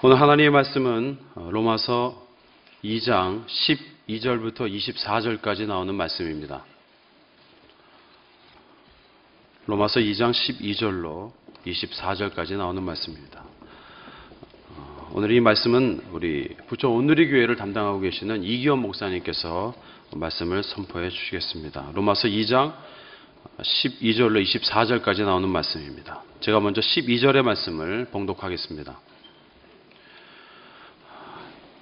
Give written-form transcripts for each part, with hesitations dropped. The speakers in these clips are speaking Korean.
오늘 하나님의 말씀은 로마서 2장 12절부터 24절까지 나오는 말씀입니다. 로마서 2장 12절로 24절까지 나오는 말씀입니다. 오늘 이 말씀은 우리 부천 온누리 교회를 담당하고 계시는 이기원 목사님께서 말씀을 선포해 주시겠습니다. 로마서 2장 12절로 24절까지 나오는 말씀입니다. 제가 먼저 12절의 말씀을 봉독하겠습니다.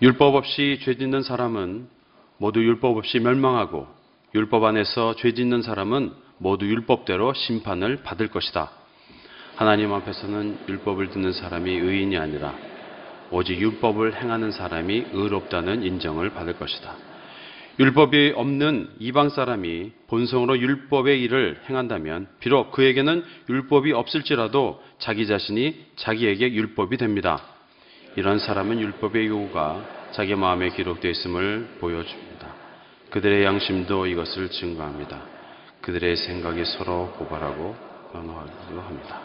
율법 없이 죄 짓는 사람은 모두 율법 없이 멸망하고 율법 안에서 죄 짓는 사람은 모두 율법대로 심판을 받을 것이다. 하나님 앞에서는 율법을 듣는 사람이 의인이 아니라 오직 율법을 행하는 사람이 의롭다는 인정을 받을 것이다. 율법이 없는 이방 사람이 본성으로 율법의 일을 행한다면 비록 그에게는 율법이 없을지라도 자기 자신이 자기에게 율법이 됩니다. 이런 사람은 율법의 요구가 자기 마음에 기록되어 있음을 보여줍니다. 그들의 양심도 이것을 증거합니다. 그들의 생각이 서로 고발하고 변호하기도 합니다.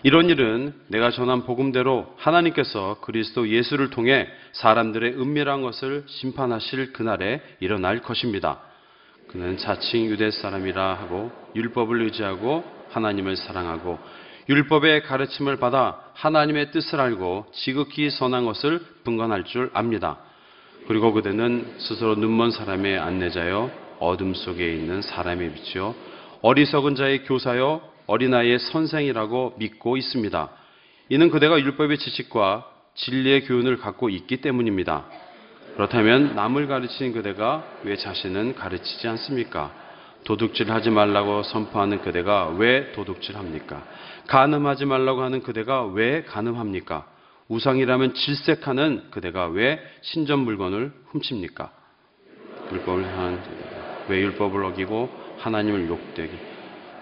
이런 일은 내가 전한 복음대로 하나님께서 그리스도 예수를 통해 사람들의 은밀한 것을 심판하실 그날에 일어날 것입니다. 그는 자칭 유대 사람이라 하고 율법을 의지하고 하나님을 사랑하고 율법의 가르침을 받아 하나님의 뜻을 알고 지극히 선한 것을 분간할 줄 압니다. 그리고 그대는 스스로 눈먼 사람의 안내자여 어둠 속에 있는 사람의 빛이요 어리석은 자의 교사여 어린아이의 선생이라고 믿고 있습니다. 이는 그대가 율법의 지식과 진리의 교훈을 갖고 있기 때문입니다. 그렇다면 남을 가르치는 그대가 왜 자신은 가르치지 않습니까? 도둑질하지 말라고 선포하는 그대가 왜 도둑질합니까? 간음하지 말라고 하는 그대가 왜 간음합니까? 우상이라면 질색하는 그대가 왜 신전 물건을 훔칩니까? 왜 율법을 어기고 하나님을 욕되기?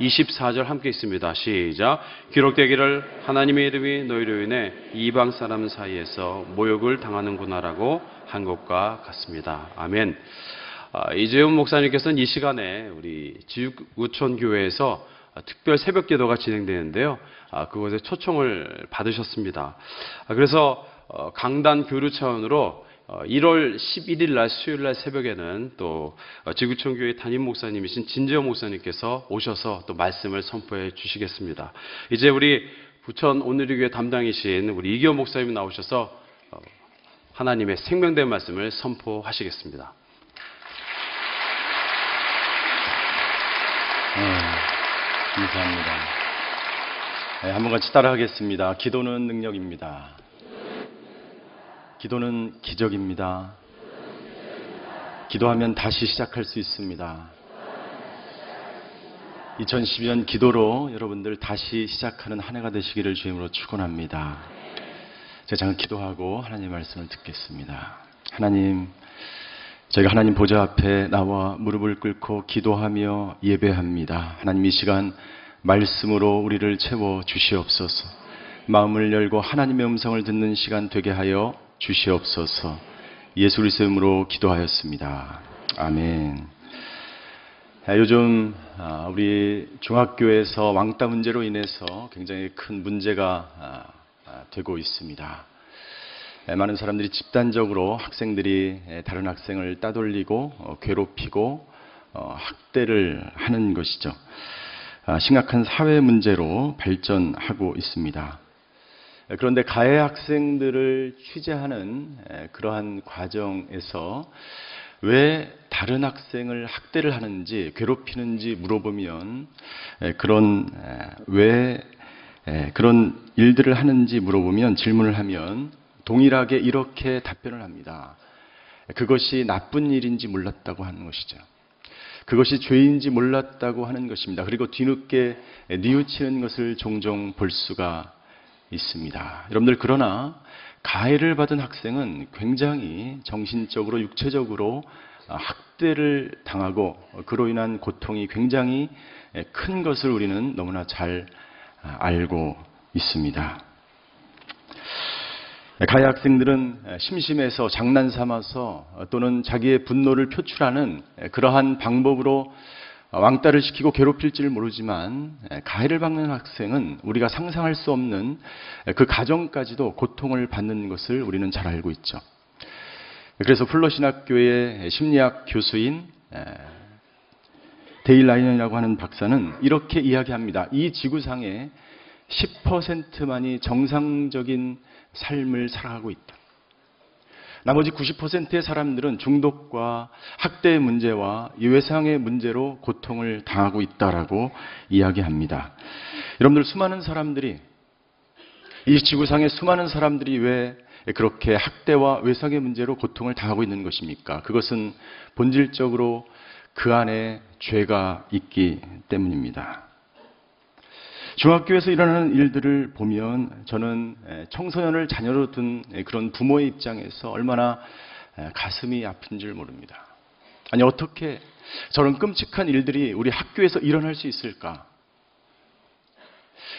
24절 함께 있습니다. 시작. 기록되기를 하나님의 이름이 너희로 인해 이방 사람 사이에서 모욕을 당하는구나라고 한 것과 같습니다. 아멘. 이재훈 목사님께서는 이 시간에 우리 지구촌 교회에서 특별 새벽 기도가 진행되는데요. 그곳에 초청을 받으셨습니다. 그래서 강단 교류 차원으로 1월 11일 날 수요일 날 새벽에는 또 지구촌 교회 담임 목사님이신 진재호 목사님께서 오셔서 또 말씀을 선포해 주시겠습니다. 이제 우리 부천 온누리 교회 담당이신 우리 이기원 목사님이 나오셔서 하나님의 생명된 말씀을 선포하시겠습니다. 감사합니다. 한번 같이 따라하겠습니다. 기도는 능력입니다. 기도는 기적입니다. 기도하면 다시 시작할 수 있습니다. 2012년 기도로 여러분들 다시 시작하는 한 해가 되시기를 주임으로 축원합니다. 제가 잠깐 기도하고 하나님의 말씀을 듣겠습니다. 하나님, 저희가 하나님 보좌 앞에 나와 무릎을 꿇고 기도하며 예배합니다. 하나님, 이 시간 말씀으로 우리를 채워 주시옵소서. 마음을 열고 하나님의 음성을 듣는 시간 되게 하여 주시옵소서. 예수 그리스도의 이름으로 기도하였습니다. 아멘. 요즘 우리 중학교에서 왕따 문제로 인해서 굉장히 큰 문제가 되고 있습니다. 많은 사람들이 집단적으로 학생들이 다른 학생을 따돌리고 괴롭히고 학대를 하는 것이죠. 심각한 사회 문제로 발전하고 있습니다. 그런데 가해 학생들을 취재하는 그러한 과정에서 왜 다른 학생을 학대를 하는지 괴롭히는지 물어보면 왜 그런 일들을 하는지 물어보면 질문을 하면 동일하게 이렇게 답변을 합니다. 그것이 나쁜 일인지 몰랐다고 하는 것이죠. 그것이 죄인지 몰랐다고 하는 것입니다. 그리고 뒤늦게 뉘우치는 것을 종종 볼 수가 있습니다. 여러분들, 그러나 가해를 받은 학생은 굉장히 정신적으로 육체적으로 학대를 당하고 그로 인한 고통이 굉장히 큰 것을 우리는 너무나 잘 알고 있습니다. 가해 학생들은 심심해서 장난삼아서 또는 자기의 분노를 표출하는 그러한 방법으로 왕따를 시키고 괴롭힐지를 모르지만 가해를 받는 학생은 우리가 상상할 수 없는 그 가정까지도 고통을 받는 것을 우리는 잘 알고 있죠. 그래서 플러신학교의 심리학 교수인 데일 라이언이라고 하는 박사는 이렇게 이야기합니다. 이 지구상에 10%만이 정상적인 삶을 살아가고 있다. 나머지 90%의 사람들은 중독과 학대의 문제와 외상의 문제로 고통을 당하고 있다라고 이야기합니다. 여러분들, 수많은 사람들이, 이 지구상의 수많은 사람들이 왜 그렇게 학대와 외상의 문제로 고통을 당하고 있는 것입니까? 그것은 본질적으로 그 안에 죄가 있기 때문입니다. 중학교에서 일어나는 일들을 보면 저는 청소년을 자녀로 둔 그런 부모의 입장에서 얼마나 가슴이 아픈 줄 모릅니다. 아니, 어떻게 저런 끔찍한 일들이 우리 학교에서 일어날 수 있을까?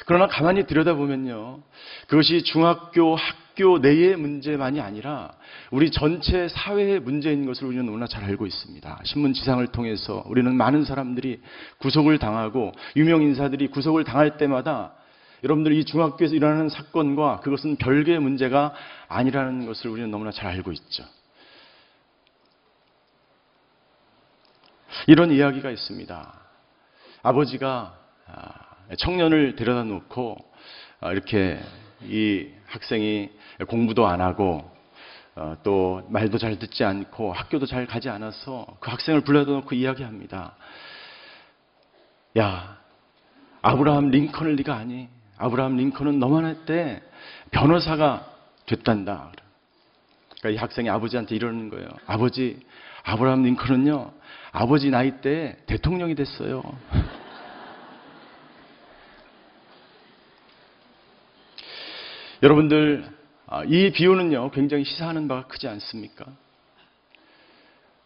그러나 가만히 들여다보면요, 그것이 중학교, 학교 내의 문제만이 아니라 우리 전체 사회의 문제인 것을 우리는 너무나 잘 알고 있습니다. 신문지상을 통해서 우리는 많은 사람들이 구속을 당하고 유명 인사들이 구속을 당할 때마다 여러분들, 이 중학교에서 일어나는 사건과 그것은 별개의 문제가 아니라는 것을 우리는 너무나 잘 알고 있죠. 이런 이야기가 있습니다. 아버지가 청년을 데려다 놓고 이렇게 이 학생이 공부도 안 하고 또 말도 잘 듣지 않고 학교도 잘 가지 않아서 그 학생을 불러다 놓고 이야기합니다. 야, 아브라함 링컨을 네가 아니? 아브라함 링컨은 너만 할 때 변호사가 됐단다. 그러니까 이 학생이 아버지한테 이러는 거예요. 아버지, 아브라함 링컨은요, 아버지 나이 때 대통령이 됐어요. 여러분들, 이 비유는요, 굉장히 시사하는 바가 크지 않습니까?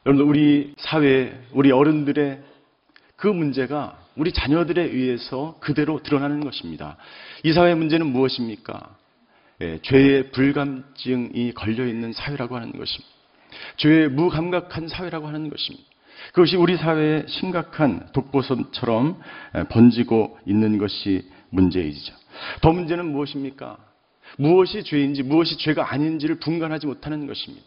여러분들, 우리 사회, 우리 어른들의 그 문제가 우리 자녀들에 의해서 그대로 드러나는 것입니다. 이 사회의 문제는 무엇입니까? 죄의 불감증이 걸려있는 사회라고 하는 것입니다. 죄에 무감각한 사회라고 하는 것입니다. 그것이 우리 사회의 심각한 독보선처럼 번지고 있는 것이 문제이죠. 더 문제는 무엇입니까? 무엇이 죄인지 무엇이 죄가 아닌지를 분간하지 못하는 것입니다.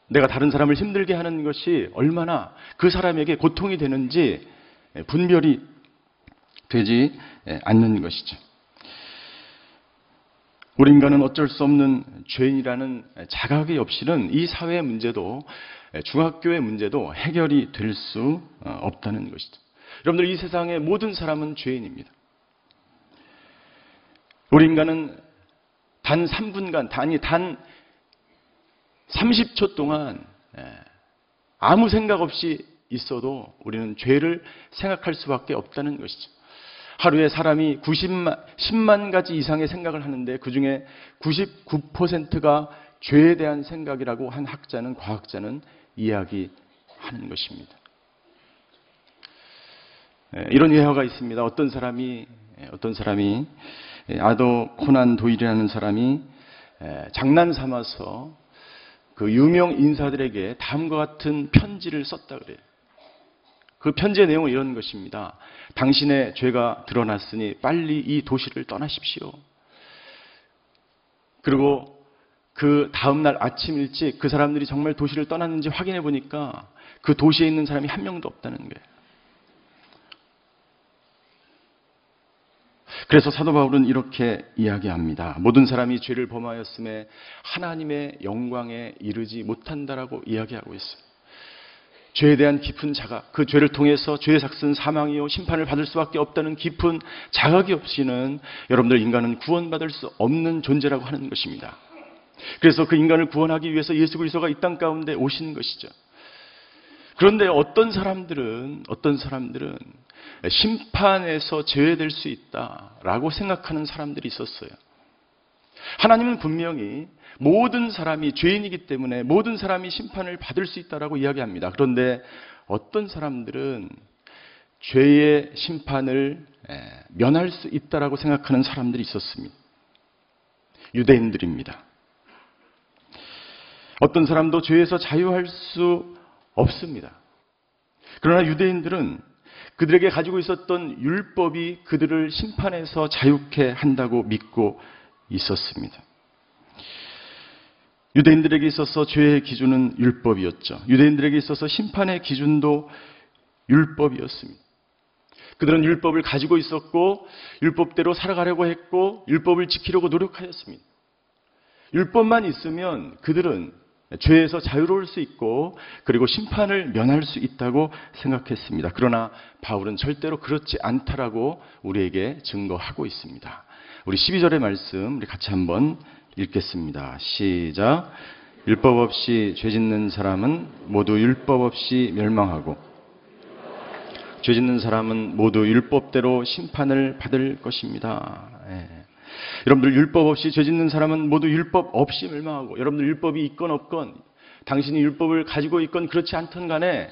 내가 다른 사람을 힘들게 하는 것이 얼마나 그 사람에게 고통이 되는지 분별이 되지 않는 것이죠. 우리 인간은 어쩔 수 없는 죄인이라는 자각이 없이는 이 사회의 문제도, 중학교의 문제도 해결이 될 수 없다는 것이죠. 여러분들, 이 세상의 모든 사람은 죄인입니다. 우리 인간은 단 3분간, 단 30초 동안 아무 생각 없이 있어도 우리는 죄를 생각할 수밖에 없다는 것이죠. 하루에 사람이 10만 가지 이상의 생각을 하는데 그중에 99%가 죄에 대한 생각이라고 한 학자는, 과학자는 이야기하는 것입니다. 이런 예화가 있습니다. 어떤 사람이 아더 코난 도일이라는 사람이 장난 삼아서 그 유명 인사들에게 다음과 같은 편지를 썼다 그래요. 그 편지의 내용은 이런 것입니다. 당신의 죄가 드러났으니 빨리 이 도시를 떠나십시오. 그리고 그 다음날 아침 일찍 그 사람들이 정말 도시를 떠났는지 확인해 보니까 그 도시에 있는 사람이 한 명도 없다는 거예요. 그래서 사도 바울은 이렇게 이야기합니다. 모든 사람이 죄를 범하였음에 하나님의 영광에 이르지 못한다라고 이야기하고 있어요. 죄에 대한 깊은 자각, 그 죄를 통해서 죄의 삭은 사망이요 심판을 받을 수밖에 없다는 깊은 자각이 없이는 여러분들, 인간은 구원받을 수 없는 존재라고 하는 것입니다. 그래서 그 인간을 구원하기 위해서 예수 그리스도가 이 땅 가운데 오신 것이죠. 그런데 어떤 사람들은 심판에서 제외될 수 있다라고 생각하는 사람들이 있었어요. 하나님은 분명히 모든 사람이 죄인이기 때문에 모든 사람이 심판을 받을 수 있다라고 이야기합니다. 그런데 어떤 사람들은 죄의 심판을 면할 수 있다라고 생각하는 사람들이 있었습니다. 유대인들입니다. 어떤 사람도 죄에서 자유할 수 없습니다. 그러나 유대인들은 그들에게 가지고 있었던 율법이 그들을 심판에서 자유케 한다고 믿고 있었습니다. 유대인들에게 있어서 죄의 기준은 율법이었죠. 유대인들에게 있어서 심판의 기준도 율법이었습니다. 그들은 율법을 가지고 있었고 율법대로 살아가려고 했고 율법을 지키려고 노력하였습니다. 율법만 있으면 그들은 죄에서 자유로울 수 있고 그리고 심판을 면할 수 있다고 생각했습니다. 그러나 바울은 절대로 그렇지 않다라고 우리에게 증거하고 있습니다. 우리 12절의 말씀 우리 같이 한번 읽겠습니다. 시작. 율법 없이 죄 짓는 사람은 모두 율법 없이 멸망하고 죄 짓는 사람은 모두 율법대로 심판을 받을 것입니다. 여러분들 율법 없이 죄 짓는 사람은 모두 율법 없이 멸망하고 여러분들 율법이 있건 없건 당신이 율법을 가지고 있건 그렇지 않던 간에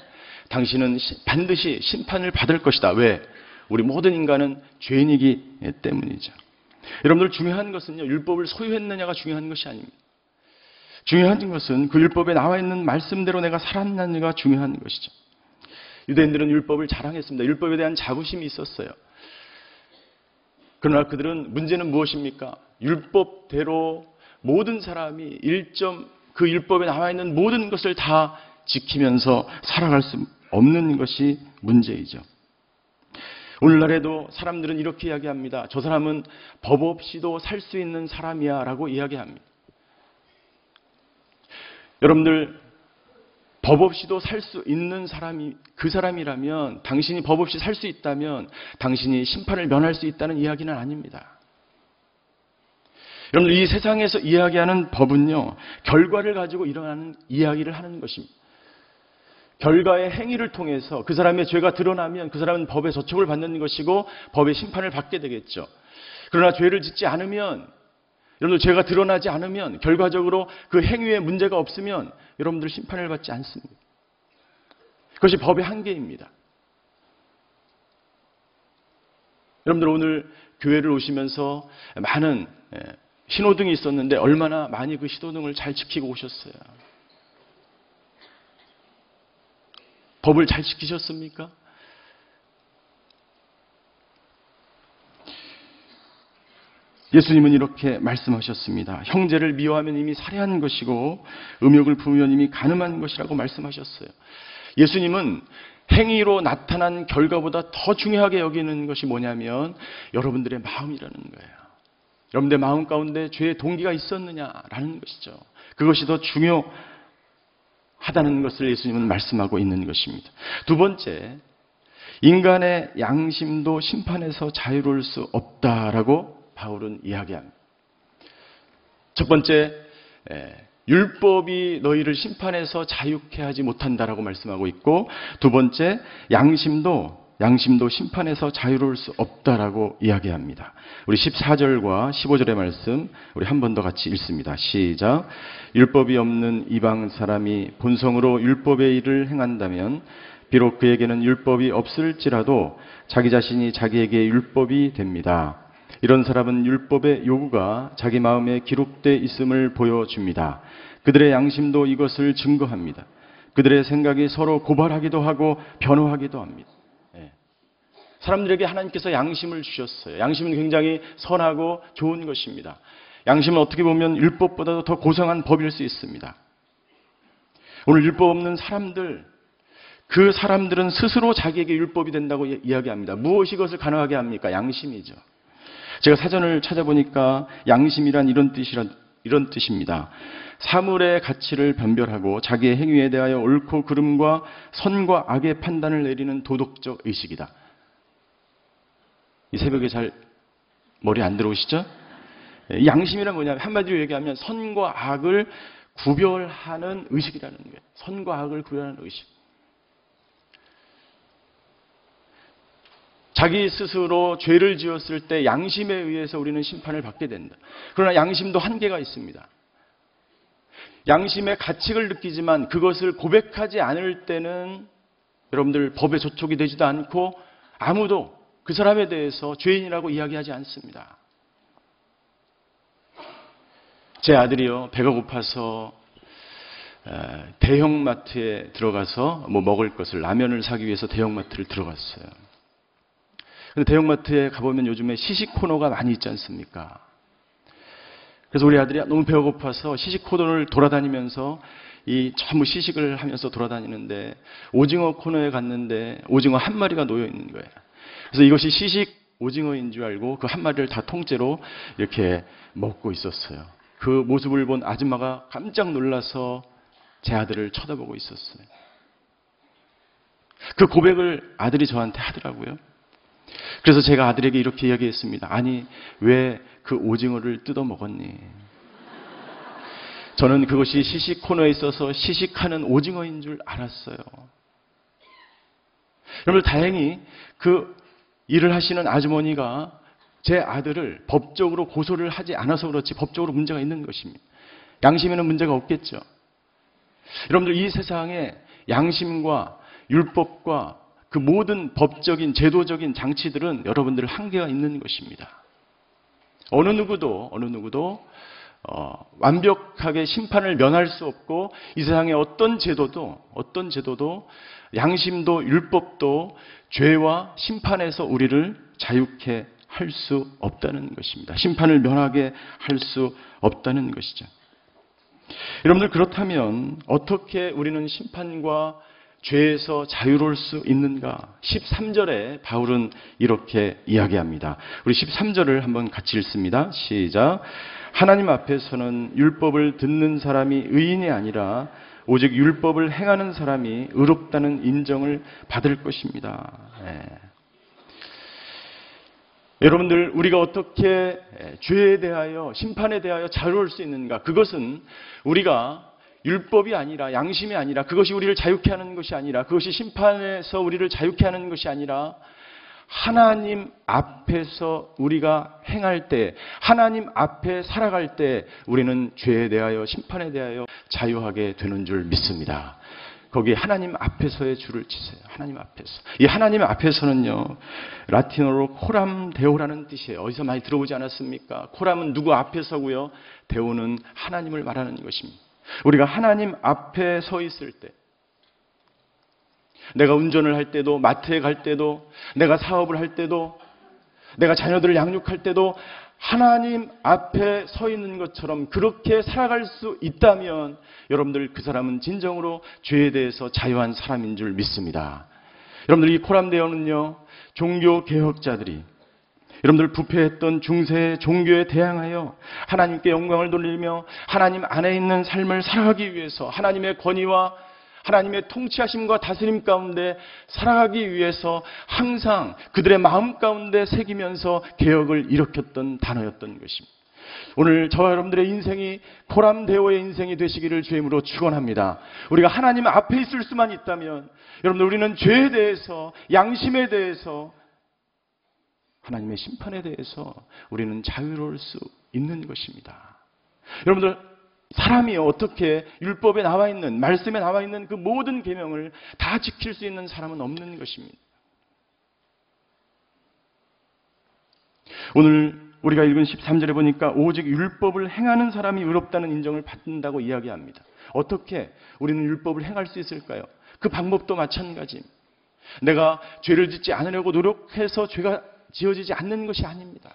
당신은 반드시 심판을 받을 것이다. 왜? 우리 모든 인간은 죄인이기 때문이죠. 여러분들 중요한 것은요, 율법을 소유했느냐가 중요한 것이 아닙니다. 중요한 것은 그 율법에 나와 있는 말씀대로 내가 살았느냐가 중요한 것이죠. 유대인들은 율법을 자랑했습니다. 율법에 대한 자부심이 있었어요. 그러나 그들은 문제는 무엇입니까? 율법대로 모든 사람이 그 율법에 나와 있는 모든 것을 다 지키면서 살아갈 수 없는 것이 문제이죠. 오늘날에도 사람들은 이렇게 이야기합니다. 저 사람은 법 없이도 살 수 있는 사람이야 라고 이야기합니다. 여러분들 법 없이도 살 수 있는 사람이 그 사람이라면 당신이 법 없이 살 수 있다면 당신이 심판을 면할 수 있다는 이야기는 아닙니다. 여러분들 이 세상에서 이야기하는 법은요, 결과를 가지고 일어나는 이야기를 하는 것입니다. 결과의 행위를 통해서 그 사람의 죄가 드러나면 그 사람은 법의 저촉을 받는 것이고 법의 심판을 받게 되겠죠. 그러나 죄를 짓지 않으면, 여러분들 죄가 드러나지 않으면, 결과적으로 그 행위에 문제가 없으면 여러분들 심판을 받지 않습니다. 그것이 법의 한계입니다. 여러분들 오늘 교회를 오시면서 많은 신호등이 있었는데 얼마나 많이 그 신호등을 잘 지키고 오셨어요. 법을 잘 지키셨습니까? 예수님은 이렇게 말씀하셨습니다. 형제를 미워하면 이미 살해한 것이고 음욕을 부으면 이미 간음한 것이라고 말씀하셨어요. 예수님은 행위로 나타난 결과보다 더 중요하게 여기는 것이 뭐냐면 여러분들의 마음이라는 거예요. 여러분들의 마음 가운데 죄의 동기가 있었느냐라는 것이죠. 그것이 더 중요하다는 것을 예수님은 말씀하고 있는 것입니다. 두 번째, 인간의 양심도 심판에서 자유로울 수 없다라고 바울은 이야기합니다. 첫 번째, 율법이 너희를 심판에서 자유케 하지 못한다라고 말씀하고 있고, 두 번째, 양심도 심판에서 자유로울 수 없다라고 이야기합니다. 우리 14절과 15절의 말씀 우리 한 번 더 같이 읽습니다. 시작. 율법이 없는 이방 사람이 본성으로 율법의 일을 행한다면 비록 그에게는 율법이 없을지라도 자기 자신이 자기에게 율법이 됩니다. 이런 사람은 율법의 요구가 자기 마음에 기록되어 있음을 보여줍니다. 그들의 양심도 이것을 증거합니다. 그들의 생각이 서로 고발하기도 하고 변호하기도 합니다. 사람들에게 하나님께서 양심을 주셨어요. 양심은 굉장히 선하고 좋은 것입니다. 양심은 어떻게 보면 율법보다도 더 고상한 법일 수 있습니다. 오늘 율법 없는 사람들, 그 사람들은 스스로 자기에게 율법이 된다고 이야기합니다. 무엇이 그것을 가능하게 합니까? 양심이죠. 제가 사전을 찾아보니까 양심이란 이런 뜻입니다. 사물의 가치를 변별하고 자기의 행위에 대하여 옳고 그름과 선과 악의 판단을 내리는 도덕적 의식이다. 이 새벽에 잘 머리 안 들어오시죠? 양심이란 뭐냐면 한마디로 얘기하면 선과 악을 구별하는 의식이라는 거예요. 선과 악을 구별하는 의식. 자기 스스로 죄를 지었을 때 양심에 의해서 우리는 심판을 받게 된다. 그러나 양심도 한계가 있습니다. 양심의 가책을 느끼지만 그것을 고백하지 않을 때는 여러분들 법에 저촉이 되지도 않고 아무도 그 사람에 대해서 죄인이라고 이야기하지 않습니다. 제 아들이요, 배가 고파서 대형마트에 들어가서 뭐 먹을 것을 라면을 사기 위해서 대형마트를 들어갔어요. 근데 대형마트에 가보면 요즘에 시식 코너가 많이 있지 않습니까? 그래서 우리 아들이 너무 배고파서 시식 코너를 돌아다니면서 이 전부 시식을 하면서 돌아다니는데 오징어 코너에 갔는데 오징어 한 마리가 놓여 있는 거예요. 그래서 이것이 시식 오징어인 줄 알고 그 한 마리를 다 통째로 이렇게 먹고 있었어요. 그 모습을 본 아줌마가 깜짝 놀라서 제 아들을 쳐다보고 있었어요. 그 고백을 아들이 저한테 하더라고요. 그래서 제가 아들에게 이렇게 이야기했습니다. 아니, 왜 그 오징어를 뜯어 먹었니? 저는 그것이 시식 코너에 있어서 시식하는 오징어인 줄 알았어요. 여러분, 다행히 그 일을 하시는 아주머니가 제 아들을 법적으로 고소를 하지 않아서 그렇지 법적으로 문제가 있는 것입니다. 양심에는 문제가 없겠죠. 여러분들, 이 세상에 양심과 율법과 그 모든 법적인 제도적인 장치들은 여러분들 한계가 있는 것입니다. 어느 누구도 완벽하게 심판을 면할 수 없고 이 세상의 어떤 제도도 양심도 율법도 죄와 심판에서 우리를 자유케 할 수 없다는 것입니다. 심판을 면하게 할 수 없다는 것이죠. 여러분들, 그렇다면 어떻게 우리는 심판과 죄에서 자유로울 수 있는가? 13절에 바울은 이렇게 이야기합니다. 우리 13절을 한번 같이 읽습니다. 시작. 하나님 앞에서는 율법을 듣는 사람이 의인이 아니라 오직 율법을 행하는 사람이 의롭다는 인정을 받을 것입니다. 여러분들, 우리가 어떻게 죄에 대하여 심판에 대하여 자유로울 수 있는가? 그것은 우리가 율법이 아니라 양심이 아니라 그것이 우리를 자유케 하는 것이 아니라 그것이 심판에서 우리를 자유케 하는 것이 아니라 하나님 앞에서 우리가 행할 때, 하나님 앞에 살아갈 때 우리는 죄에 대하여 심판에 대하여 자유하게 되는 줄 믿습니다. 거기에 하나님 앞에서의 줄을 치세요. 하나님 앞에서. 이 하나님 앞에서는요, 라틴어로 코람 데오라는 뜻이에요. 어디서 많이 들어보지 않았습니까? 코람은 누구 앞에 서고요, 데오는 하나님을 말하는 것입니다. 우리가 하나님 앞에 서 있을 때, 내가 운전을 할 때도, 마트에 갈 때도, 내가 사업을 할 때도, 내가 자녀들을 양육할 때도 하나님 앞에 서 있는 것처럼 그렇게 살아갈 수 있다면 여러분들, 그 사람은 진정으로 죄에 대해서 자유한 사람인 줄 믿습니다. 여러분들, 이 코람데오는요, 종교개혁자들이 여러분들 부패했던 중세 종교에 대항하여 하나님께 영광을 돌리며 하나님 안에 있는 삶을 살아가기 위해서 하나님의 권위와 하나님의 통치하심과 다스림 가운데 살아가기 위해서 항상 그들의 마음 가운데 새기면서 개혁을 일으켰던 단어였던 것입니다. 오늘 저와 여러분들의 인생이 코람데오의 인생이 되시기를 주임으로 축원합니다. 우리가 하나님 앞에 있을 수만 있다면 여러분들, 우리는 죄에 대해서, 양심에 대해서, 하나님의 심판에 대해서 우리는 자유로울 수 있는 것입니다. 여러분들, 사람이 어떻게 율법에 나와 있는, 말씀에 나와 있는 그 모든 계명을 다 지킬 수 있는 사람은 없는 것입니다. 오늘 우리가 읽은 13절에 보니까 오직 율법을 행하는 사람이 의롭다는 인정을 받는다고 이야기합니다. 어떻게 우리는 율법을 행할 수 있을까요? 그 방법도 마찬가지입니다. 내가 죄를 짓지 않으려고 노력해서 죄가 지어지지 않는 것이 아닙니다.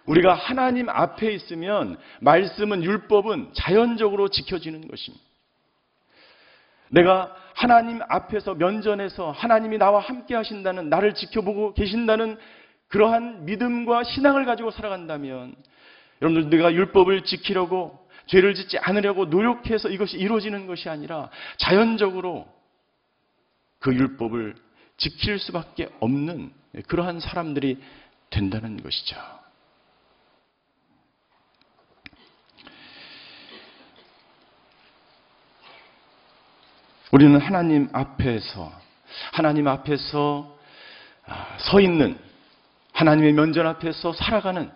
우리가 하나님 앞에 있으면 말씀은, 율법은 자연적으로 지켜지는 것입니다. 내가 하나님 앞에서 면전에서 하나님이 나와 함께 하신다는, 나를 지켜보고 계신다는 그러한 믿음과 신앙을 가지고 살아간다면 여러분들, 내가 율법을 지키려고, 죄를 짓지 않으려고 노력해서 이것이 이루어지는 것이 아니라 자연적으로 그 율법을 지킬 수밖에 없는 그러한 사람들이 된다는 것이죠. 우리는 하나님 앞에서 서 있는, 하나님의 면전 앞에서 살아가는,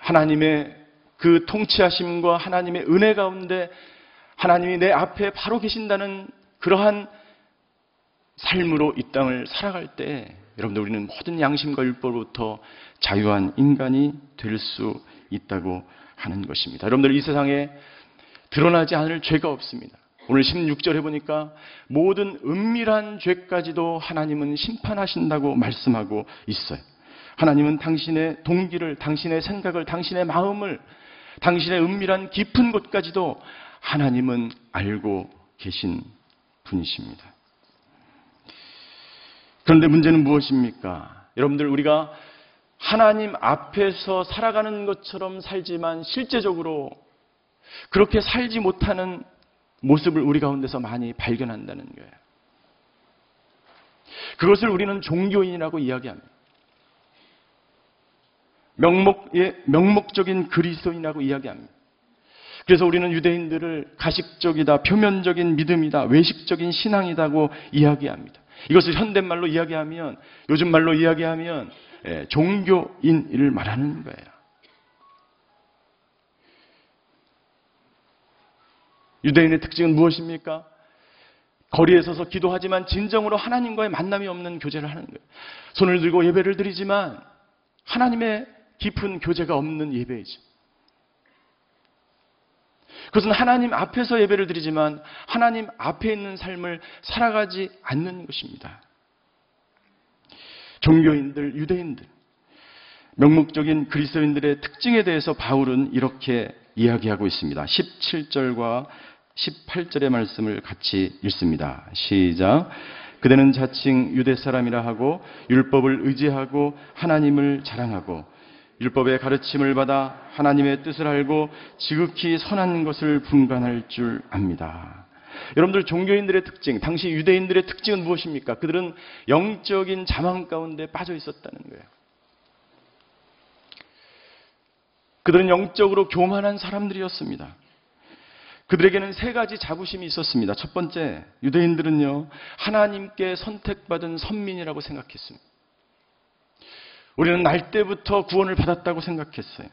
하나님의 그 통치하심과 하나님의 은혜 가운데 하나님이 내 앞에 바로 계신다는 그러한 삶으로 이 땅을 살아갈 때 여러분들, 우리는 모든 양심과 율법으로부터 자유한 인간이 될 수 있다고 하는 것입니다. 여러분들, 이 세상에 드러나지 않을 죄가 없습니다. 오늘 16절에 보니까 모든 은밀한 죄까지도 하나님은 심판하신다고 말씀하고 있어요. 하나님은 당신의 동기를, 당신의 생각을, 당신의 마음을, 당신의 은밀한 깊은 곳까지도 하나님은 알고 계신 분이십니다. 그런데 문제는 무엇입니까? 여러분들, 우리가 하나님 앞에서 살아가는 것처럼 살지만 실제적으로 그렇게 살지 못하는 모습을 우리 가운데서 많이 발견한다는 거예요. 그것을 우리는 종교인이라고 이야기합니다. 명목적인 그리스도인이라고 이야기합니다. 그래서 우리는 유대인들을 가식적이다, 표면적인 믿음이다, 외식적인 신앙이다고 이야기합니다. 이것을 현대말로 이야기하면, 요즘 말로 이야기하면 종교인을 말하는 거예요. 유대인의 특징은 무엇입니까? 거리에 서서 기도하지만 진정으로 하나님과의 만남이 없는 교제를 하는 거예요. 손을 들고 예배를 드리지만 하나님의 깊은 교제가 없는 예배이죠. 그것은 하나님 앞에서 예배를 드리지만 하나님 앞에 있는 삶을 살아가지 않는 것입니다. 종교인들, 유대인들, 명목적인 그리스도인들의 특징에 대해서 바울은 이렇게 이야기하고 있습니다. 17절과 18절의 말씀을 같이 읽습니다. 시작. 그대는 자칭 유대 사람이라 하고 율법을 의지하고 하나님을 자랑하고 율법의 가르침을 받아 하나님의 뜻을 알고 지극히 선한 것을 분간할 줄 압니다. 여러분들, 종교인들의 특징, 당시 유대인들의 특징은 무엇입니까? 그들은 영적인 자망 가운데 빠져 있었다는 거예요. 그들은 영적으로 교만한 사람들이었습니다. 그들에게는 세 가지 자부심이 있었습니다. 첫 번째, 유대인들은요, 하나님께 선택받은 선민이라고 생각했습니다. 우리는 날 때부터 구원을 받았다고 생각했어요.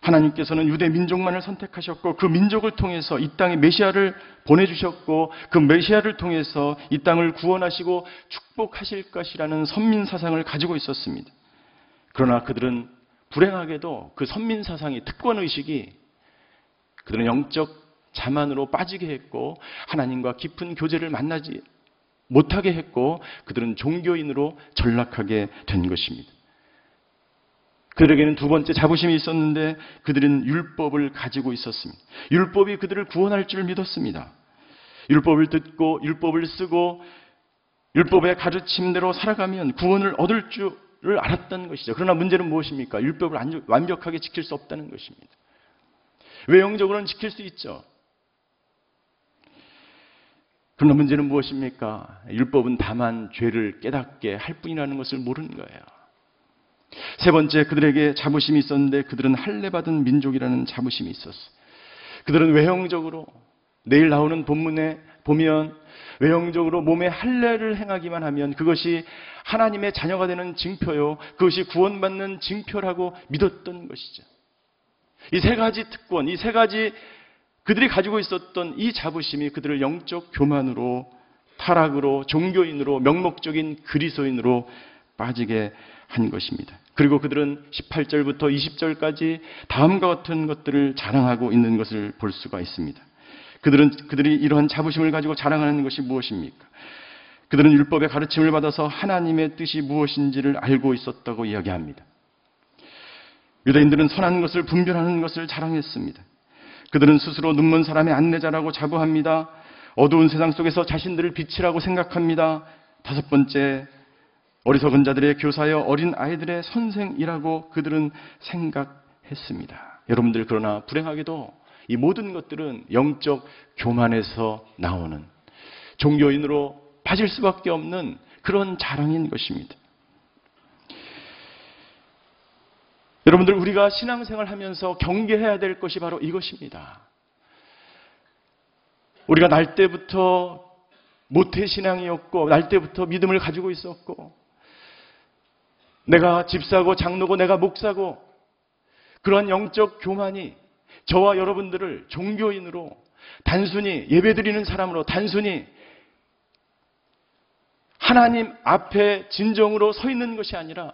하나님께서는 유대 민족만을 선택하셨고 그 민족을 통해서 이 땅에 메시아를 보내주셨고 그 메시아를 통해서 이 땅을 구원하시고 축복하실 것이라는 선민 사상을 가지고 있었습니다. 그러나 그들은 불행하게도 그 선민 사상이, 특권의식이 그들은 영적 자만으로 빠지게 했고 하나님과 깊은 교제를 만나지 못하게 했고 그들은 종교인으로 전락하게 된 것입니다. 그들에게는 두 번째 자부심이 있었는데 그들은 율법을 가지고 있었습니다. 율법이 그들을 구원할 줄 믿었습니다. 율법을 듣고 율법을 쓰고 율법의 가르침대로 살아가면 구원을 얻을 줄을 알았다는 것이죠. 그러나 문제는 무엇입니까? 율법을 완벽하게 지킬 수 없다는 것입니다. 외형적으로는 지킬 수 있죠. 그러나 문제는 무엇입니까? 율법은 다만 죄를 깨닫게 할 뿐이라는 것을 모르는 거예요. 세 번째, 그들에게 자부심이 있었는데 그들은 할례받은 민족이라는 자부심이 있었어요. 그들은 외형적으로, 내일 나오는 본문에 보면 외형적으로 몸에 할례를 행하기만 하면 그것이 하나님의 자녀가 되는 징표요, 그것이 구원받는 징표라고 믿었던 것이죠. 이 세 가지 특권, 이 세 가지 그들이 가지고 있었던 이 자부심이 그들을 영적 교만으로, 타락으로, 종교인으로, 명목적인 그리스도인으로 빠지게 한 것입니다. 그리고 그들은 18절부터 20절까지 다음과 같은 것들을 자랑하고 있는 것을 볼 수가 있습니다. 그들이 이러한 자부심을 가지고 자랑하는 것이 무엇입니까? 그들은 율법의 가르침을 받아서 하나님의 뜻이 무엇인지를 알고 있었다고 이야기합니다. 유대인들은 선한 것을 분별하는 것을 자랑했습니다. 그들은 스스로 눈먼 사람의 안내자라고 자부합니다. 어두운 세상 속에서 자신들을 빛이라고 생각합니다. 다섯 번째, 어리석은 자들의 교사여 어린 아이들의 선생이라고 그들은 생각했습니다. 여러분들, 그러나 불행하게도 이 모든 것들은 영적 교만에서 나오는, 종교인으로 빠질 수밖에 없는 그런 자랑인 것입니다. 여러분들, 우리가 신앙생활을 하면서 경계해야 될 것이 바로 이것입니다. 우리가 날 때부터 모태신앙이었고 날 때부터 믿음을 가지고 있었고 내가 집사고 장로고 내가 목사고 그런 영적 교만이 저와 여러분들을 종교인으로, 단순히 예배드리는 사람으로, 단순히 하나님 앞에 진정으로 서 있는 것이 아니라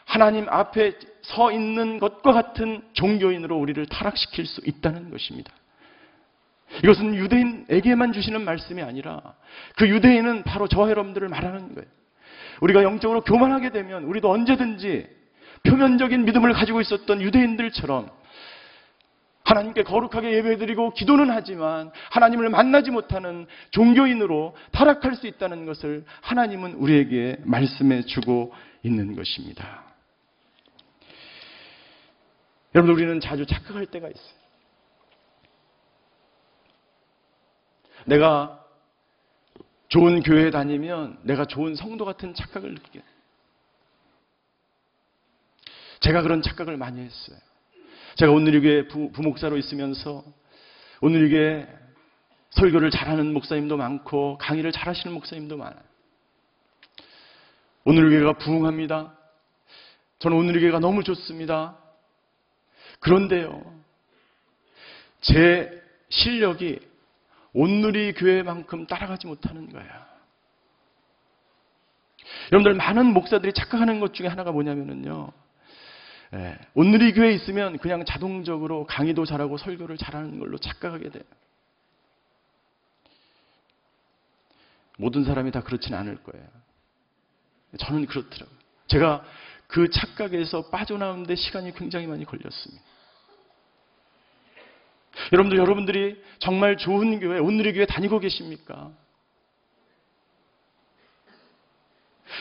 하나님 앞에 서 있는 것과 같은 종교인으로 우리를 타락시킬 수 있다는 것입니다. 이것은 유대인에게만 주시는 말씀이 아니라 그 유대인은 바로 저와 여러분들을 말하는 거예요. 우리가 영적으로 교만하게 되면 우리도 언제든지 표면적인 믿음을 가지고 있었던 유대인들처럼 하나님께 거룩하게 예배드리고 기도는 하지만 하나님을 만나지 못하는 종교인으로 타락할 수 있다는 것을 하나님은 우리에게 말씀해 주고 있는 것입니다. 여러분, 우리는 자주 착각할 때가 있어요. 내가 좋은 교회에 다니면 내가 좋은 성도 같은 착각을 느껴요. 제가 그런 착각을 많이 했어요. 제가 온누리교회 부목사로 있으면서 온누리교회 설교를 잘하는 목사님도 많고 강의를 잘하시는 목사님도 많아요. 온누리교회가 부흥합니다. 저는 온누리교회가 너무 좋습니다. 그런데요, 제 실력이 온누리교회만큼 따라가지 못하는 거예요. 여러분들, 많은 목사들이 착각하는 것 중에 하나가 뭐냐면요, 온누리교회에 있으면 그냥 자동적으로 강의도 잘하고 설교를 잘하는 걸로 착각하게 돼요. 모든 사람이 다 그렇지는 않을 거예요. 저는 그렇더라고요. 제가 그 착각에서 빠져나오는데 시간이 굉장히 많이 걸렸습니다. 여러분들이 정말 좋은 교회, 온누리교회 다니고 계십니까?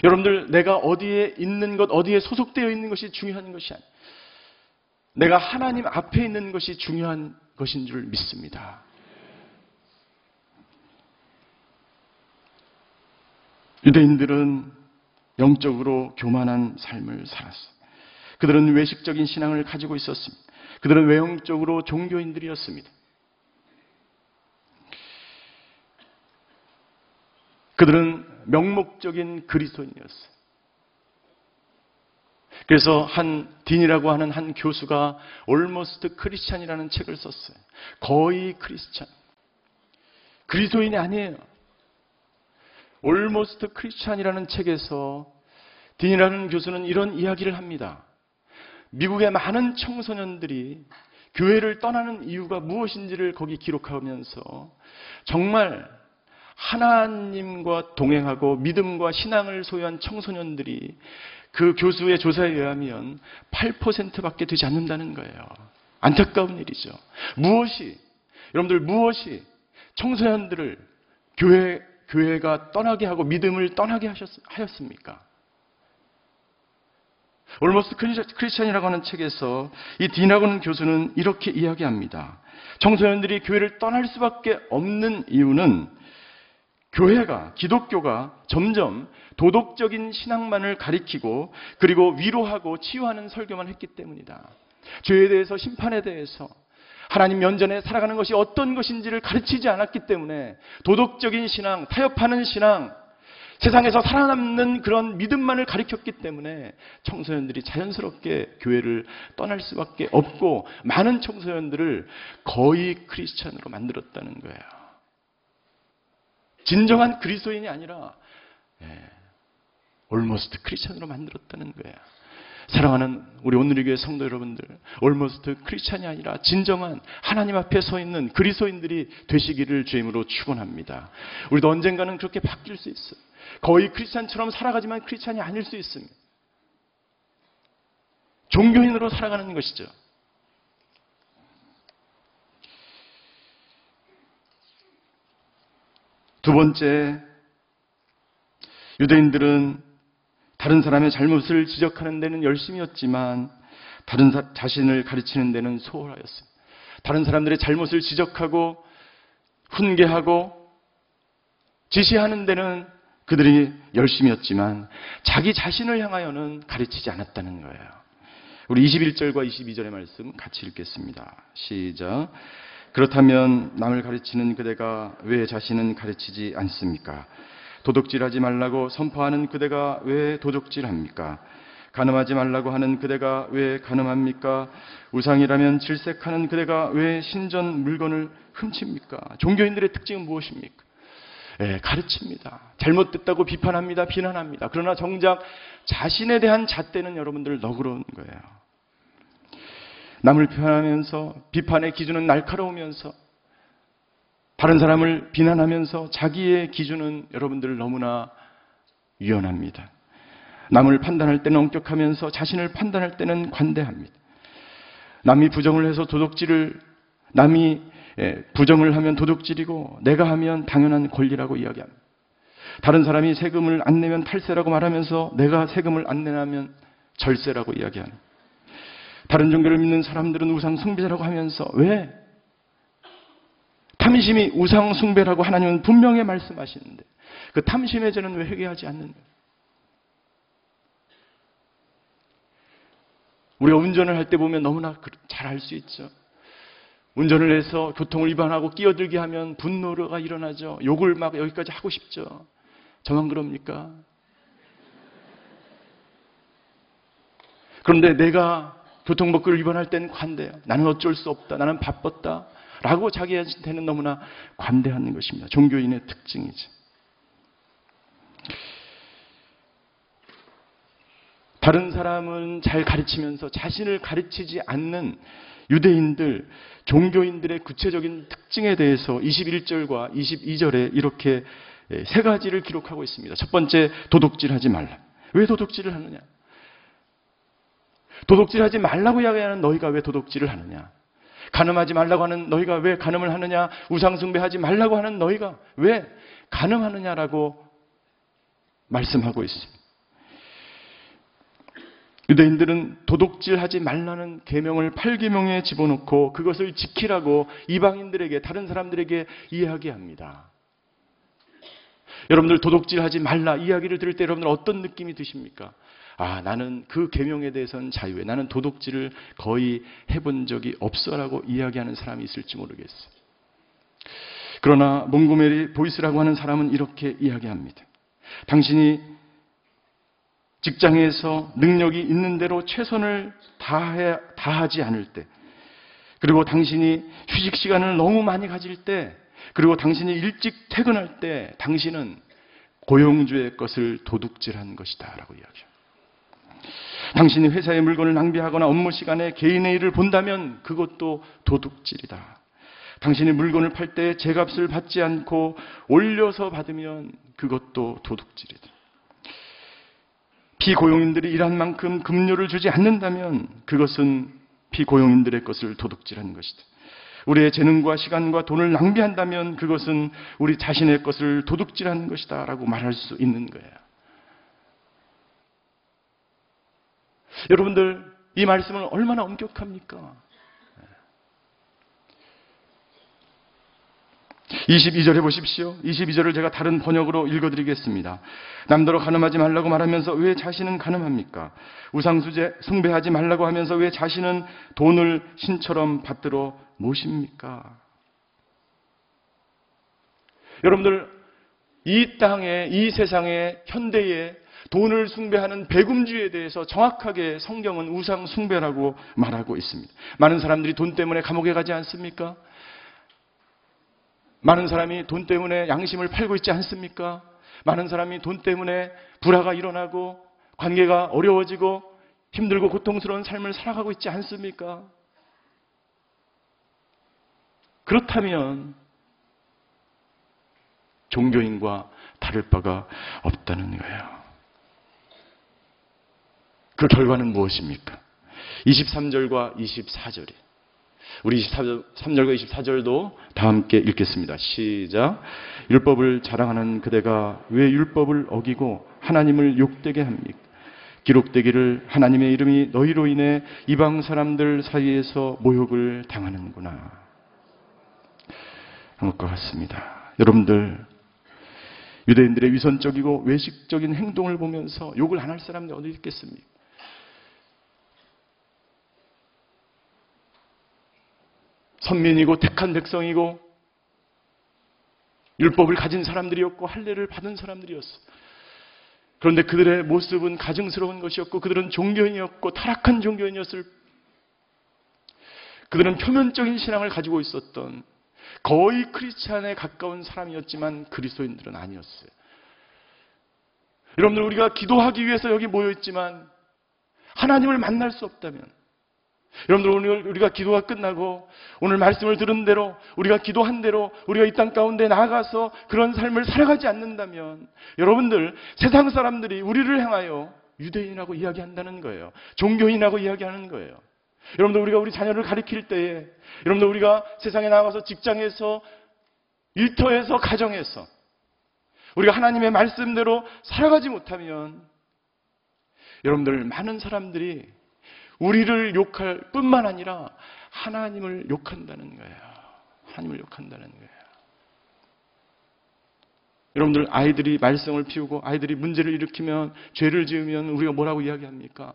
여러분들, 내가 어디에 있는 것, 어디에 소속되어 있는 것이 중요한 것이 아니에요. 내가 하나님 앞에 있는 것이 중요한 것인 줄 믿습니다. 유대인들은 영적으로 교만한 삶을 살았어요. 그들은 외식적인 신앙을 가지고 있었습니다. 그들은 외형적으로 종교인들이었습니다. 그들은 명목적인 그리스도인이었어요. 그래서 딘이라고 하는 한 교수가 Almost Christian이라는 책을 썼어요. 거의 크리스찬. 그리스도인이 아니에요. Almost Christian이라는 책에서 딘이라는 교수는 이런 이야기를 합니다. 미국의 많은 청소년들이 교회를 떠나는 이유가 무엇인지를 거기 기록하면서 정말 하나님과 동행하고 믿음과 신앙을 소유한 청소년들이 그 교수의 조사에 의하면 8%밖에 되지 않는다는 거예요. 안타까운 일이죠. 여러분들 무엇이 청소년들을 교회가 떠나게 하고 믿음을 떠나게 하였습니까? Almost Christian이라고 하는 책에서 이 딘하고는 교수는 이렇게 이야기합니다. 청소년들이 교회를 떠날 수밖에 없는 이유는 기독교가 점점 도덕적인 신앙만을 가리키고 그리고 위로하고 치유하는 설교만 했기 때문이다. 죄에 대해서, 심판에 대해서, 하나님 면전에 살아가는 것이 어떤 것인지를 가르치지 않았기 때문에 도덕적인 신앙, 타협하는 신앙, 세상에서 살아남는 그런 믿음만을 가르쳤기 때문에 청소년들이 자연스럽게 교회를 떠날 수밖에 없고 많은 청소년들을 거의 크리스찬으로 만들었다는 거예요. 진정한 그리스도인이 아니라 Almost 크리스찬으로 만들었다는 거예요. 사랑하는 우리 온누리교회 성도 여러분들, Almost 크리스찬이 아니라 진정한 하나님 앞에 서 있는 그리스도인들이 되시기를 주임으로 축원합니다. 우리도 언젠가는 그렇게 바뀔 수 있어요. 거의 크리스찬처럼 살아가지만 크리스찬이 아닐 수 있습니다. 종교인으로 살아가는 것이죠. 두 번째, 유대인들은 다른 사람의 잘못을 지적하는 데는 열심이었지만 자신을 가르치는 데는 소홀하였습니다. 다른 사람들의 잘못을 지적하고 훈계하고 지시하는 데는 그들이 열심이었지만 자기 자신을 향하여는 가르치지 않았다는 거예요. 우리 21절과 22절의 말씀 같이 읽겠습니다. 시작. 그렇다면 남을 가르치는 그대가 왜 자신은 가르치지 않습니까? 도둑질하지 말라고 선포하는 그대가 왜 도둑질합니까? 간음하지 말라고 하는 그대가 왜 간음합니까? 우상이라면 질색하는 그대가 왜 신전 물건을 훔칩니까? 종교인들의 특징은 무엇입니까? 가르칩니다. 잘못됐다고 비판합니다. 비난합니다. 그러나 정작 자신에 대한 잣대는 여러분들 너그러운 거예요. 남을 비판하면서 비판의 기준은 날카로우면서 다른 사람을 비난하면서 자기의 기준은 여러분들 너무나 유연합니다. 남을 판단할 때는 엄격하면서 자신을 판단할 때는 관대합니다. 남이 부정을 해서 남이 부정을 하면 도둑질이고 내가 하면 당연한 권리라고 이야기합니다. 다른 사람이 세금을 안 내면 탈세라고 말하면서 내가 세금을 안 내면 절세라고 이야기합니다. 다른 종교를 믿는 사람들은 우상 숭배자라고 하면서 왜? 탐심이 우상 숭배라고 하나님은 분명히 말씀하시는데 그 탐심의 죄는 왜 회개하지 않는가? 우리가 운전을 할 때 보면 너무나 잘 알 수 있죠. 운전을 해서 교통을 위반하고 끼어들게 하면 분노가 일어나죠. 욕을 막 여기까지 하고 싶죠. 저만 그럽니까? 그런데 내가 교통법규를 위반할 땐 관대해요. 나는 어쩔 수 없다. 나는 바빴다. 라고 자기한테는 너무나 관대한 것입니다. 종교인의 특징이죠. 다른 사람은 잘 가르치면서 자신을 가르치지 않는 유대인들, 종교인들의 구체적인 특징에 대해서 21절과 22절에 이렇게 세 가지를 기록하고 있습니다. 첫 번째, 도둑질하지 말라. 왜 도둑질을 하느냐? 도둑질하지 말라고 이야기하는 너희가 왜 도둑질을 하느냐? 간음하지 말라고 하는 너희가 왜 간음을 하느냐? 우상숭배하지 말라고 하는 너희가 왜 간음하느냐라고 말씀하고 있습니다. 유대인들은 도둑질하지 말라는 계명을 8계명에 집어넣고 그것을 지키라고 이방인들에게, 다른 사람들에게 이야기합니다. 여러분들 도둑질하지 말라 이야기를 들을 때 여러분들 어떤 느낌이 드십니까? 아, 나는 그 계명에 대해서는 자유해. 나는 도둑질을 거의 해본 적이 없어라고 이야기하는 사람이 있을지 모르겠어요. 그러나 몽고메리 보이스라고 하는 사람은 이렇게 이야기합니다. 당신이 직장에서 능력이 있는 대로 최선을 다하지 않을 때, 그리고 당신이 휴식 시간을 너무 많이 가질 때, 그리고 당신이 일찍 퇴근할 때 당신은 고용주의 것을 도둑질한 것이다 라고 이야기합니다. 당신이 회사의 물건을 낭비하거나 업무 시간에 개인의 일을 본다면 그것도 도둑질이다. 당신이 물건을 팔 때 제값을 받지 않고 올려서 받으면 그것도 도둑질이다. 피고용인들이 일한 만큼 급료를 주지 않는다면 그것은 피고용인들의 것을 도둑질한 것이다. 우리의 재능과 시간과 돈을 낭비한다면 그것은 우리 자신의 것을 도둑질한 것이다 라고 말할 수 있는 거예요. 여러분들, 이 말씀은 얼마나 엄격합니까? 22절에 보십시오. 22절을 제가 다른 번역으로 읽어드리겠습니다. 남더러 간음하지 말라고 말하면서 왜 자신은 간음합니까? 우상수제 숭배하지 말라고 하면서 왜 자신은 돈을 신처럼 받들어 모십니까? 여러분들, 이 땅에, 이 세상에, 현대에 돈을 숭배하는 배금주의에 대해서 정확하게 성경은 우상 숭배라고 말하고 있습니다. 많은 사람들이 돈 때문에 감옥에 가지 않습니까? 많은 사람이 돈 때문에 양심을 팔고 있지 않습니까? 많은 사람이 돈 때문에 불화가 일어나고 관계가 어려워지고 힘들고 고통스러운 삶을 살아가고 있지 않습니까? 그렇다면 종교인과 다를 바가 없다는 거예요. 그 결과는 무엇입니까? 23절과 24절이. 우리 23절과 24절도 다 함께 읽겠습니다. 시작. 율법을 자랑하는 그대가 왜 율법을 어기고 하나님을 욕되게 합니까? 기록되기를 하나님의 이름이 너희로 인해 이방 사람들 사이에서 모욕을 당하는구나. 한 것과 같습니다. 여러분들, 유대인들의 위선적이고 외식적인 행동을 보면서 욕을 안 할 사람이 어디 있겠습니까? 선민이고 택한 백성이고 율법을 가진 사람들이었고 할례를 받은 사람들이었어. 그런데 그들의 모습은 가증스러운 것이었고 그들은 종교인이었고 타락한 종교인이었을. 그들은 표면적인 신앙을 가지고 있었던 거의 크리스찬에 가까운 사람이었지만 그리스도인들은 아니었어요. 여러분들, 우리가 기도하기 위해서 여기 모여있지만 하나님을 만날 수 없다면, 여러분들 오늘 우리가 기도가 끝나고 오늘 말씀을 들은 대로 우리가 기도한 대로 우리가 이 땅 가운데 나아가서 그런 삶을 살아가지 않는다면 여러분들 세상 사람들이 우리를 향하여 유대인이라고 이야기한다는 거예요. 종교인이라고 이야기하는 거예요. 여러분들 우리가 우리 자녀를 가리킬 때에 여러분들 우리가 세상에 나가서 직장에서 일터에서 가정에서 우리가 하나님의 말씀대로 살아가지 못하면 여러분들 많은 사람들이 우리를 욕할 뿐만 아니라 하나님을 욕한다는 거예요. 하나님을 욕한다는 거예요. 여러분들 아이들이 말썽을 피우고 아이들이 문제를 일으키면 죄를 지으면 우리가 뭐라고 이야기합니까?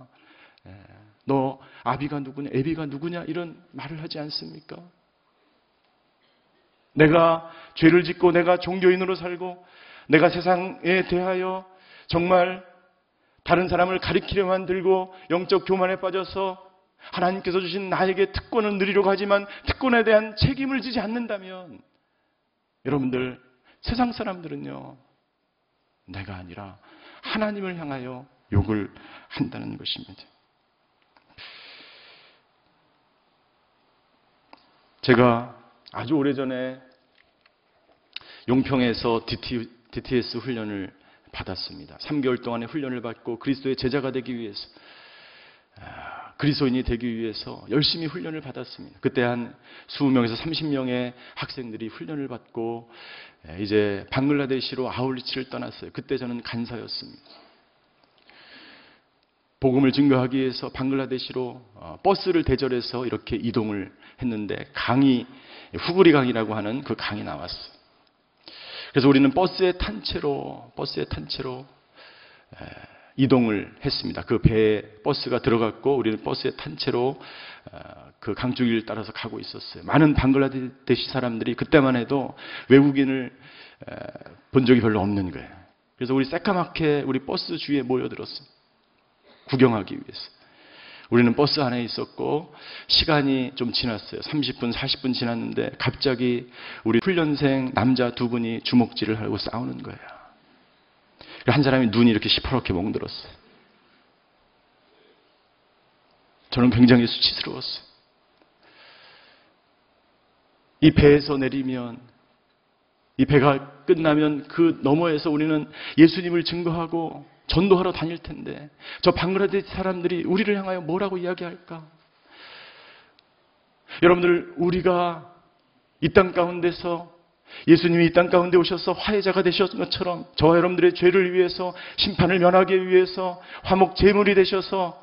너 아비가 누구냐 애비가 누구냐 이런 말을 하지 않습니까? 내가 죄를 짓고 내가 종교인으로 살고 내가 세상에 대하여 정말 다른 사람을 가리키려만 들고 영적 교만에 빠져서 하나님께서 주신 나에게 특권을 누리려고 하지만 특권에 대한 책임을 지지 않는다면 여러분들 세상 사람들은요 내가 아니라 하나님을 향하여 욕을 한다는 것입니다. 제가 아주 오래전에 용평에서 DTS 훈련을 받았습니다. 3개월 동안의 훈련을 받고 그리스도의 제자가 되기 위해서 그리스도인이 되기 위해서 열심히 훈련을 받았습니다. 그때 한 20명에서 30명의 학생들이 훈련을 받고 이제 방글라데시로 아울리치를 떠났어요. 그때 저는 간사였습니다. 복음을 증거하기 위해서 방글라데시로 버스를 대절해서 이렇게 이동을 했는데 강이 후구리 강이라고 하는 그 강이 나왔어요. 그래서 우리는 버스에 탄 채로 이동을 했습니다. 그 배에 버스가 들어갔고 우리는 버스에 탄 채로 그 강줄기를 따라서 가고 있었어요. 많은 방글라데시 사람들이 그때만 해도 외국인을 본 적이 별로 없는 거예요. 그래서 우리 새까맣게 우리 버스 주위에 모여들었어요. 구경하기 위해서. 우리는 버스 안에 있었고 시간이 좀 지났어요. 30분, 40분 지났는데 갑자기 우리 훈련생 남자 두 분이 주먹질을 하고 싸우는 거예요. 한 사람이 눈이 이렇게 시퍼렇게 멍들었어요. 저는 굉장히 수치스러웠어요. 이 배에서 내리면 이 배가 끝나면 그 너머에서 우리는 예수님을 증거하고 전도하러 다닐 텐데 저 방글라데시 사람들이 우리를 향하여 뭐라고 이야기할까? 여러분들 우리가 이 땅 가운데서 예수님이 이 땅 가운데 오셔서 화해자가 되셨던 것처럼 저와 여러분들의 죄를 위해서 심판을 면하기 위해서 화목 제물이 되셔서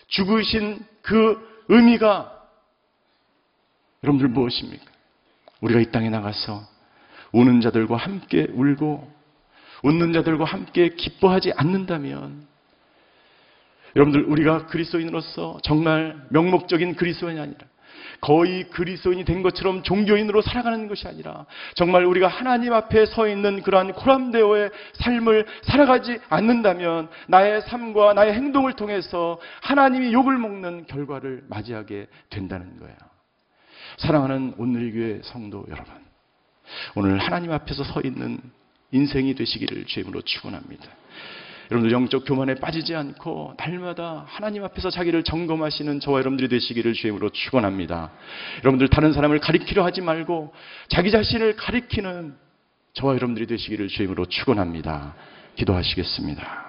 죽으신 그 의미가 여러분들 무엇입니까? 우리가 이 땅에 나가서 우는 자들과 함께 울고 웃는 자들과 함께 기뻐하지 않는다면 여러분들 우리가 그리스도인으로서 정말 명목적인 그리스도인이 아니라 거의 그리스도인이 된 것처럼 종교인으로 살아가는 것이 아니라 정말 우리가 하나님 앞에 서 있는 그러한 코람데오의 삶을 살아가지 않는다면 나의 삶과 나의 행동을 통해서 하나님이 욕을 먹는 결과를 맞이하게 된다는 거예요. 사랑하는 오늘교회 성도 여러분, 오늘 하나님 앞에서 서 있는 인생이 되시기를 주임으로 축원합니다. 여러분들 영적 교만에 빠지지 않고 날마다 하나님 앞에서 자기를 점검하시는 저와 여러분들이 되시기를 주임으로 축원합니다. 여러분들 다른 사람을 가리키려 하지 말고 자기 자신을 가리키는 저와 여러분들이 되시기를 주임으로 축원합니다. 기도하시겠습니다.